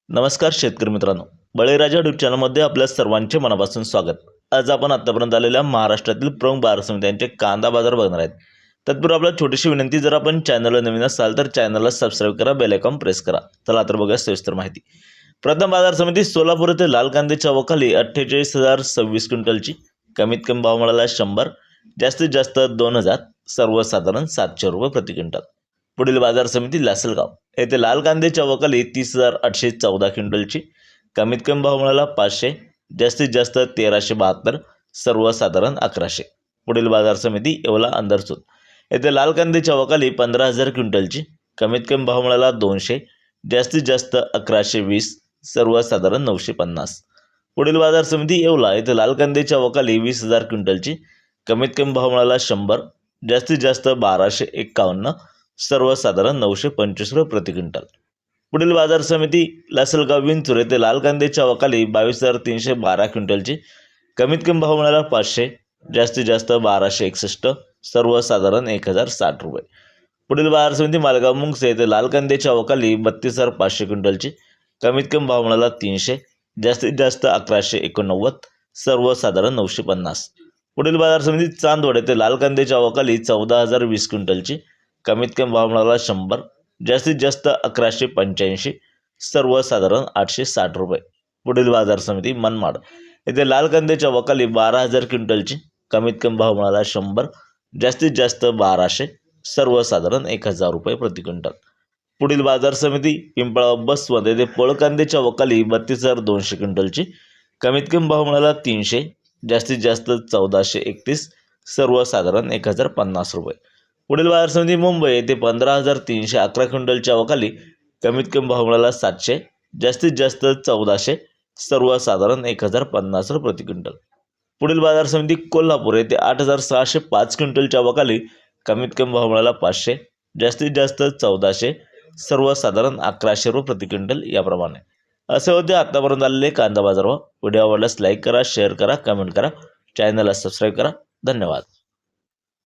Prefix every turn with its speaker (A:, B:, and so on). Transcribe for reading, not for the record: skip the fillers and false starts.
A: नमस्कार शेतकरी मित्रांनो, बळीराजा यूट्यूब चॅनलमध्ये आपल्या सर्वांचे मनापासून स्वागत। आज आपण आतापर्यंत आलेल्या महाराष्ट्रातील प्रमुख बाजार समित्यांचे कांदा बाजार बघणार आहेत। तत्पूर्वी आपल्याला छोटीशी विनंती, जर आपण चॅनलला नवीन असाल तर चॅनलला सबस्क्राइब करा, बेल आयकॉन प्रेस करा। चला तर बघूया सविस्तर माहिती। प्रथम बाजार समिती सोलापूर येथे लाल कांद्याच्या वखाली 48,026 क्विंटलची, कमीत कमी भाव मिळाला 100, जास्तीत जास्त 2000, सर्वसाधारण 700 रुपये प्रति क्विंटल। पुढील बाजार समिती लासलगाव येथे लाल कांद्याच्या वखाली 30,814 क्विंटलची, कमीत कमी भाव मिळाला 500, जास्तीत जास्त 1372, सर्वसाधारण 1100। पुढील बाजार समिती येवला अंदरसूल येथे लाल कांद्याच्या वखाली 15,000 क्विंटलची, कमीत कमी भाव मिळाला 200, जास्तीत जास्त 1120, सर्वसाधारण 950। पुढील बाजार समिती येवला येथे लाल कांद्याच्या वखाली 20,000 क्विंटलची, कमीत कमी भाव मिळाला 100, जास्तीत जास्त 1251, सर्वसाधारण 925 रुपये प्रति क्विंटल। पुढील बाजार समिती लासलगाव विंचूर येथे लाल कांद्याच्या वखाली 22,312 क्विंटलची, कमीत कमी भाव मिळाला 500, जास्तीत जास्त 1261, सर्वसाधारण 1060 रुपये। पुढील बाजार समिती मालगाव मुंगसे येथे लाल कांद्याच्या वखाली 32,500 क्विंटलची, कमीत कमी भाव मिळाला 300, जास्तीत जास्त 1189, सर्वसाधारण 950। पुढील बाजार समिती चांदवड येथे लाल कांद्याच्या वखाली 14,020 क्विंटलची, कमीत कमी भाव मिळाला 100, जास्तीत जास्त 1185, सर्वसाधारण 860 रुपये। पुढील बाजार समिती मनमाड येथे लाल कांद्याच्या वखाली 12,000 क्विंटलची, कमीत कमी भाव मिळाला 100, जास्तीत जास्त 1200, सर्वसाधारण 1000 रुपये प्रति क्विंटल। पुढील बाजार समिती पिंपळगाव बसवंत येथे पळ कांद्याच्या वखाली 32,200 क्विंटलची, कमीत कमी भाव मिळाला 300, जास्तीत जास्त 1431, सर्वसाधारण 1050 रुपये। पुढील बाजार समिती मुंबई येथे 15,311 क्विंटलच्या वखाली, कमीत कमी भाव मिळाला 700, जास्तीत जास्त 1400, सर्वसाधारण 1050 रुपये प्रति क्विंटल। पुढील बाजार समिती कोल्हापूर येथे 8,605 क्विंटलच्या वखाली, कमीत कमी भाव मिळाला 500, जास्तीत जास्त 1400, सर्वसाधारण 1100 रुपये प्रति क्विंटल। याप्रमाणे असे होते आतापर्यंत आलेले कांदा बाजार भाव। व्हिडिओ आवडल्यास लाईक करा, शेअर करा, कमेंट करा, चॅनलला सबस्क्राईब करा। धन्यवाद।